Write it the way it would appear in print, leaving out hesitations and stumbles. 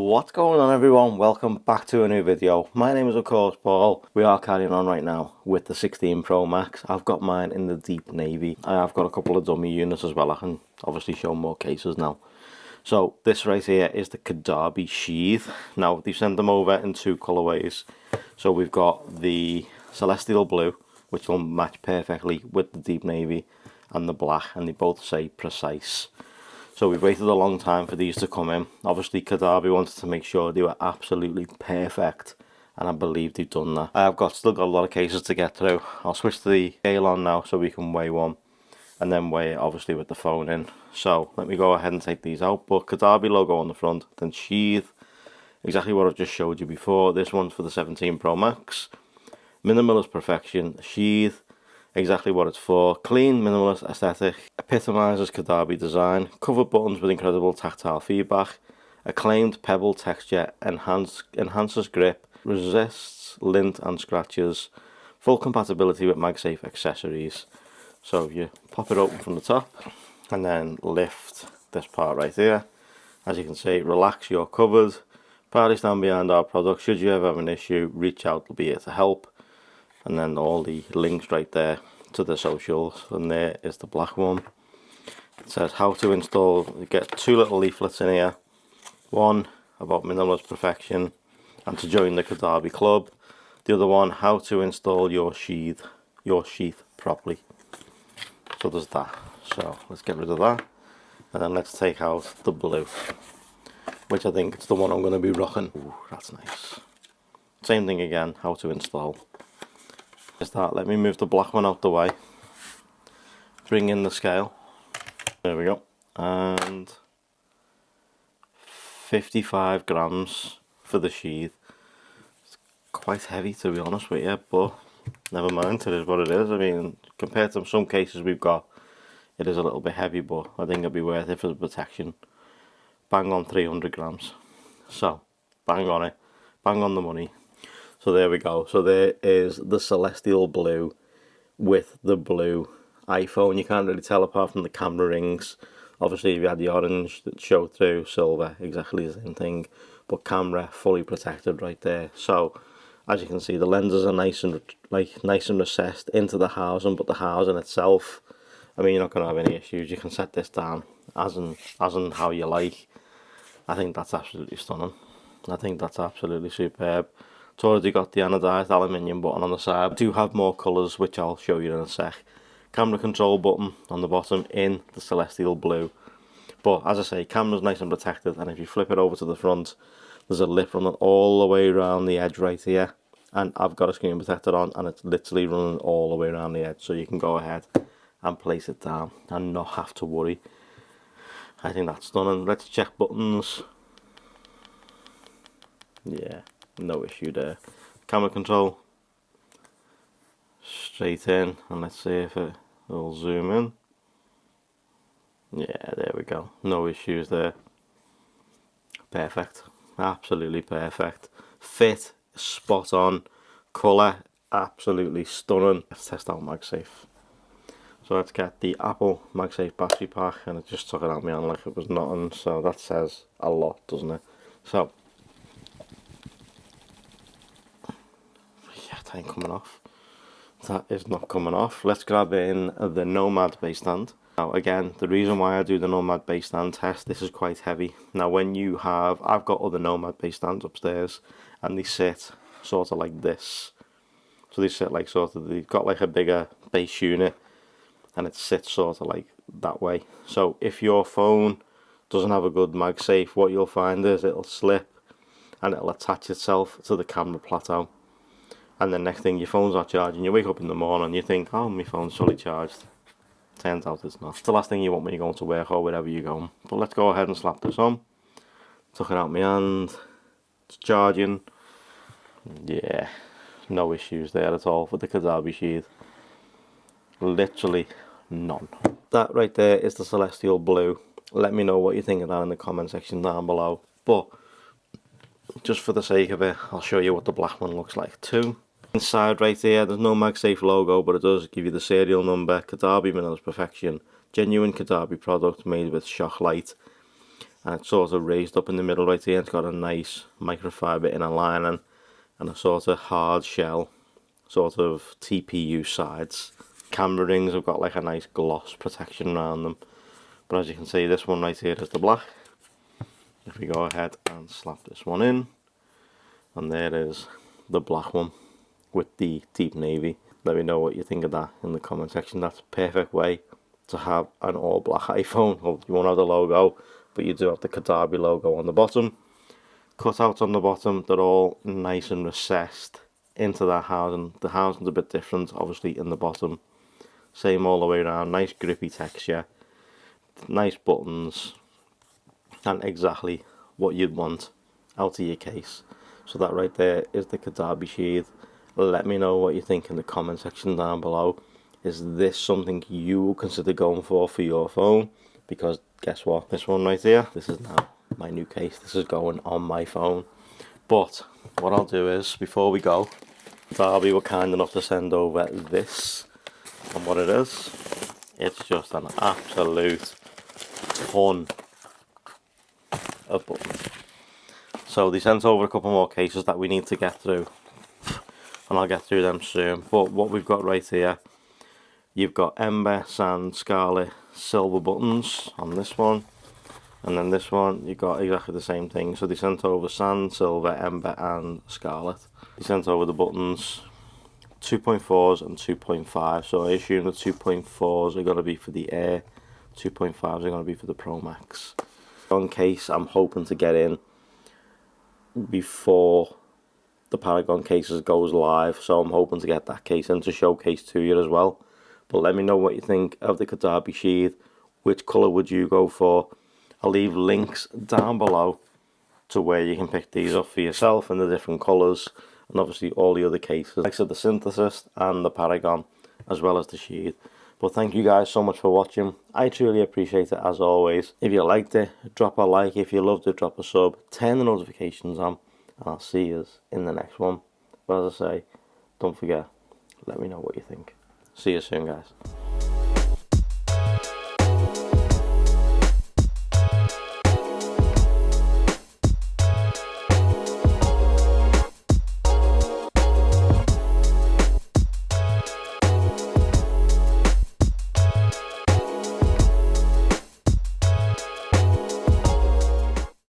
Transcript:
What's going on, everyone? Welcome back to a new video. My name is of course Paul. We are carrying on right now with the 16 Pro Max. I've got mine in the deep navy. I've got a couple of dummy units as well. I can obviously show more cases now. So this right here is the Caudabe Sheath. Now they've sent them over in two colorways. So we've got the celestial blue, which will match perfectly with the deep navy, and the black, and they both say precise. So we've waited a long time for these to come in. Obviously Caudabe wanted to make sure they were absolutely perfect, and I believe they've done that. I've still got a lot of cases to get through. I'll switch to the scale on now so we can weigh one, and then weigh it obviously with the phone in. So let me go ahead and take these out. But Caudabe logo on the front, then sheath, exactly what I've just showed you before. This one's for the 17 Pro Max. Minimalist perfection, sheath, exactly what it's for. Clean, minimalist aesthetic, epitomizes Caudabe design, covered buttons with incredible tactile feedback, acclaimed pebble texture, enhances grip, resists lint and scratches, full compatibility with MagSafe accessories. So you pop it open from the top and then lift this part right here. As you can see, relax, you're covered. Proudly stand behind our product. Should you ever have an issue, reach out, we'll be here to help. And then all the links right there to the socials, and there is the black one. It says how to install. You get two little leaflets in here, one about minimalist perfection and to join the Caudabe club, the other one how to install your sheath properly. So there's that. So let's get rid of that, and then let's take out the blue, which I think it's the one I'm going to be rocking. Ooh, that's nice. Same thing again, how to install. Let me move the black one out the way, bring in the scale, there we go, and 55 grams for the sheath. It's quite heavy, to be honest with you, but never mind, it is what it is. I mean, compared to some cases we've got, it is a little bit heavy, but I think it'll be worth it for the protection. Bang on 300 grams, so bang on it, bang on the money. So there we go. So there is the celestial blue with the blue iPhone. You can't really tell apart from the camera rings. Obviously if you had the orange that showed through, silver, exactly the same thing, but camera fully protected right there. So as you can see, the lenses are nice and recessed into the housing, but the housing itself, I mean, you're not going to have any issues. You can set this down as in how you like. I think that's absolutely stunning. I think that's absolutely superb. It's already got the anodized aluminium button on the side. I do have more colours, which I'll show you in a sec. Camera control button on the bottom in the celestial blue. But as I say, camera's nice and protected, and if you flip it over to the front, there's a lip running all the way around the edge right here. And I've got a screen protector on, and it's literally running all the way around the edge, so you can go ahead and place it down and not have to worry. I think that's stunning. Let's check buttons. Yeah. No issue there. Camera control, straight in, and let's see if it will zoom in. Yeah, there we go. No issues there. Perfect. Absolutely perfect. Fit, spot on. Colour, absolutely stunning. Let's test out MagSafe. So let's get the Apple MagSafe battery pack, and it just took it out my hand like it was nothing. So that says a lot, doesn't it? So that ain't coming off. That is not coming off. Let's grab in the Nomad base stand. Now again, the reason why I do the Nomad base stand test, this is quite heavy. Now when you have, I've got other Nomad base stands upstairs, and they sit sort of like this. So they sit like sort of, they've got like a bigger base unit, and it sits sort of like that way. So if your phone doesn't have a good MagSafe, what you'll find is it'll slip and it'll attach itself to the camera plateau. And then next thing, your phone's not charging. You wake up in the morning and you think, oh, my phone's fully charged. Turns out it's not. It's the last thing you want when you're going to work or wherever you're going. But let's go ahead and slap this on. Took it out my hand. It's charging. Yeah, no issues there at all with the Caudabe Sheath. Literally none. That right there is the celestial blue. Let me know what you think of that in the comment section down below. But just for the sake of it, I'll show you what the black one looks like too. Inside right here, there's no MagSafe logo, but it does give you the serial number. Caudabe Minimalist Perfection, genuine Caudabe product made with ShockLite. and it's sort of raised up in the middle right here. It's got a nice microfiber inner lining and a sort of hard shell, sort of TPU sides. Camera rings have got like a nice gloss protection around them, but as you can see, this one right here is the black. If we go ahead and slap this one in, and there is the black one with the deep navy. Let me know what you think of that in the comment section. That's a perfect way to have an all black iPhone. Well, you won't have the logo, but you do have the Caudabe logo on the bottom. Cut out on the bottom, they're all nice and recessed into that housing. The housing's a bit different, obviously, in the bottom. Same all the way around, nice grippy texture, nice buttons, and exactly what you'd want out of your case. So that right there is the Caudabe Sheath. Let me know what you think in the comment section down below. Is this something you will consider going for your phone? Because guess what, this one right here, this is now my new case. This is going on my phone. But what I'll do is, before we go, Darby were kind enough to send over this, and what it is, it's just an absolute ton of buttons. So they sent over a couple more cases that we need to get through, and I'll get through them soon. But what we've got right here, you've got Ember, Sand, Scarlet, Silver buttons on this one, and then this one you've got exactly the same thing. So they sent over Sand, Silver, Ember and Scarlet. They sent over the buttons 2.4s and 2.5, so I assume the 2.4s are going to be for the Air, 2.5s are going to be for the Pro Max. On case I'm hoping to get in before the Paragon cases goes live, so I'm hoping to get that case in to showcase to you as well. But let me know what you think of the Caudabe Sheath. Which colour would you go for? I'll leave links down below to where you can pick these up for yourself in the different colours, and obviously all the other cases, like the Synthesis and the Paragon, as well as the Sheath. But thank you guys so much for watching. I truly appreciate it as always. If you liked it, drop a like. If you loved it, drop a sub. Turn the notifications on, and I'll see you in the next one. But as I say, don't forget, let me know what you think. See you soon, guys.